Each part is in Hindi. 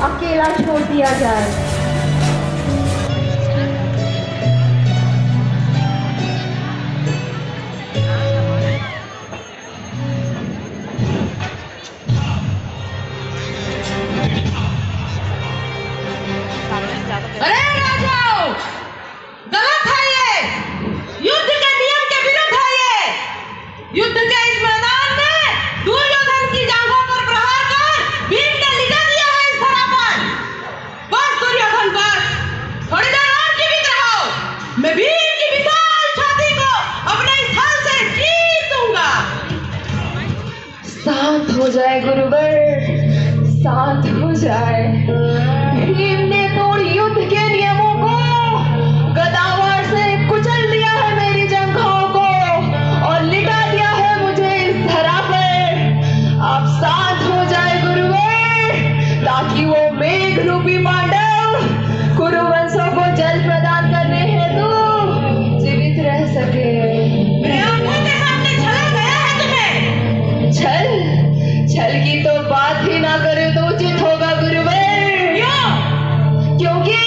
अकेला छोड़ दिया जाए। अरे राजाओं, गलत है ये, युद्ध के नियम के विरुद्ध है ये। युद्ध के इस मैदान में दुर्योधन की जांघों पर प्रहार कर भीम ने लिटा दिया है इस धरा पर। बस दुर्योधन बस, थोड़ी देर और जीवित रहो, मैं भीम की विशाल छाती को अपने इस हल से चीर दूंगा। शांत हो जाए गुरुवर, शांत हो जाए। भीम ने तोड़ युद्ध के नियमों को, गदावार से कुचल दिया है मेरी जंघों को और लिटा दिया है मुझे इस धरा पर। आप शांत हो जाए गुरुवर, ताकि वो मेघ रूपी पांडव कुरुवंशों को जल प्रदान करने हेतु जीवित रह सके। मेरे आंखों के सामने छला गया है तुम्हें। छल की तो बात ही ना करे तो उचित होगा गुरुवर। क्योंकि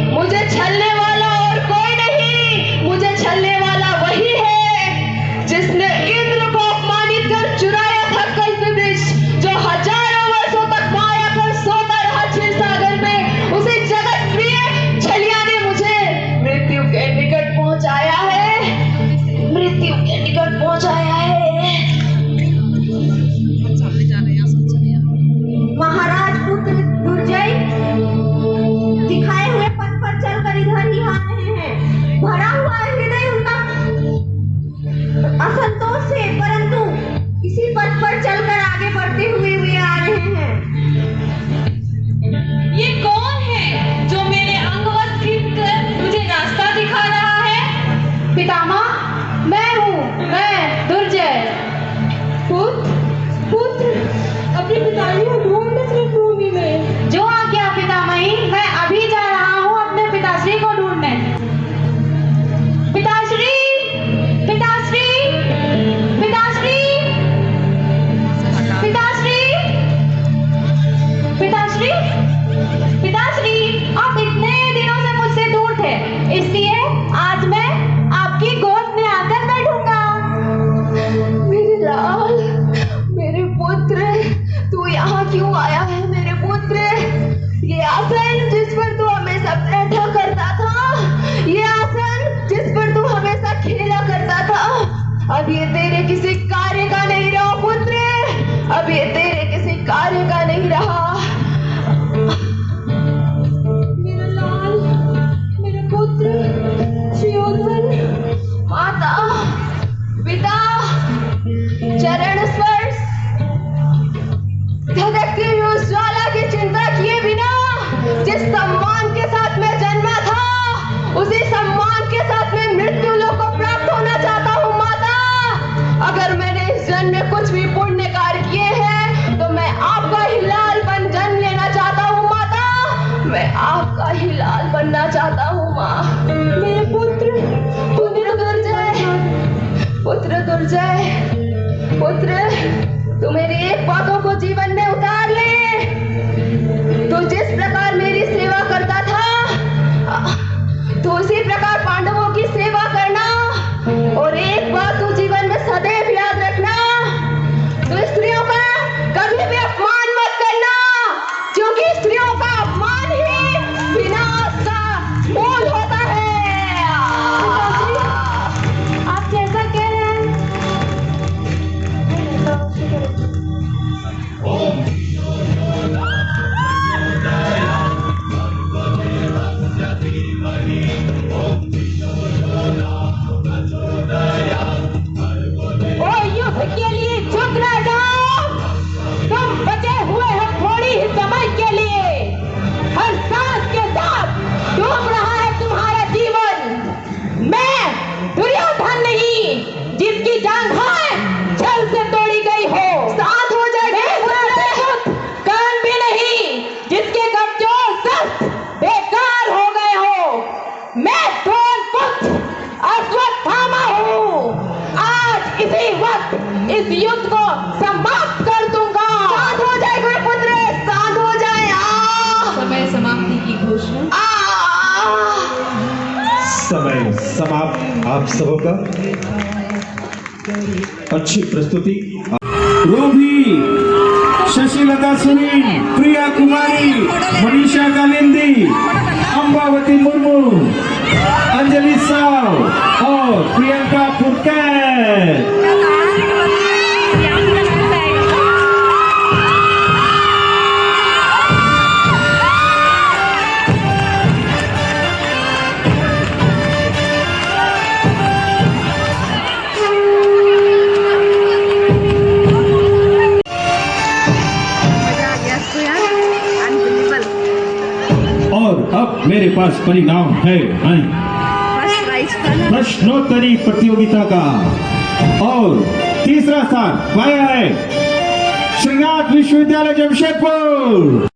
मुझे छलने वाला और कोई नहीं, मुझे छलने वाला वही है जिसने इंद्र को अपमानित कर चुराया था कल्पवृक्ष, जो हजारों वर्षों तक माया कर सोता रहा क्षीर सागर में। उसी जगत प्रिय छलिया ने मुझे मृत्यु के निकट पहुंचाया है, मृत्यु के निकट पहुंचाया है। महाराज पुत्र दुर्जय दिखाए हुए पथ पर चलकर इधर ही आ रहे हैं। भरा हुआ हृदय उनका असंतोष से, परंतु इसी पथ पर चलकर आगे बढ़ते हुए आ रहे हैं। ये कौन है जो मेरे अंगवस्त्र खींच कर मुझे रास्ता दिखा रहा है? पितामह, मैं हूँ, मैं दुर्जय। पुत्र अपने पिताजी को ढूंढ सिर्फ भूमि में। जो आज्ञा पितामही, मैं अभी जा रहा हूँ अपने पिताश्री को ढूंढने। पिताश्री, पिताश्री, पिताश्री, पिताश्री, पिताश्री, पिताश्री, आप इतने दिनों से मुझसे दूर थे, इसलिए आज मैं आपकी गोद में आकर बैठूंगा। मेरे लाल, मेरे पुत्र, तू यहाँ क्यों आया है मेरे पुत्र? ये आसन जिस पर तू हमेशा बैठा करता था, ये आसन जिस पर तू हमेशा खेला करता था, अब ये तेरे किसी कार्य का नहीं रहा पुत्र, अब ये तेरे किसी कार्य का नहीं रहा। मेरा लाल, मेरा पुत्र, सुयोधन, माता, पिता, चरण स्पर्श, धधकती हुई उस ज्वाला की चिंता किए बिना जिस सम्मान के साथ मैं जन्मा था, उसी सम्मान के साथ मैं मृत्यु लोक को प्राप्त होना चाहता हूँ माता। अगर मैंने इस जन्म में कुछ भी पुण्य कार्य किए हैं तो मैं आपका ही लाल बन जन्म लेना चाहता हूँ माता, मैं आपका ही लाल बनना चाहता हूँ माँ। मेरे पुत्र, पुत्र दुर्जय, पुत्र दुर्जय, पुत्र, तू मेरी एक बातों को जीवन में उतार ले। तू जिस प्रकार मेरी सेवा करता था, तो उसी प्रकार पांडवों की सेवा करना। और एक बात तू जीवन में सदैव याद रखना, तो स्त्रियों का कभी भी अपमान मत करना, क्योंकि स्त्रियों का अपमान ही विनाश का मूल होता है। आप जैसा कह रहे हैं आप सबों का अच्छी प्रस्तुति। रोभी, शशिलता सुनील, प्रिया कुमारी, मनीषा कालिंदी, अंबावती मुर्मू, अंजलि साव और प्रियंका फुटकर। और अब मेरे पास परिणाम है प्रश्नोत्तरी प्रतियोगिता का। और तीसरा स्थान पाया है श्रीनाथ विश्वविद्यालय जमशेदपुर।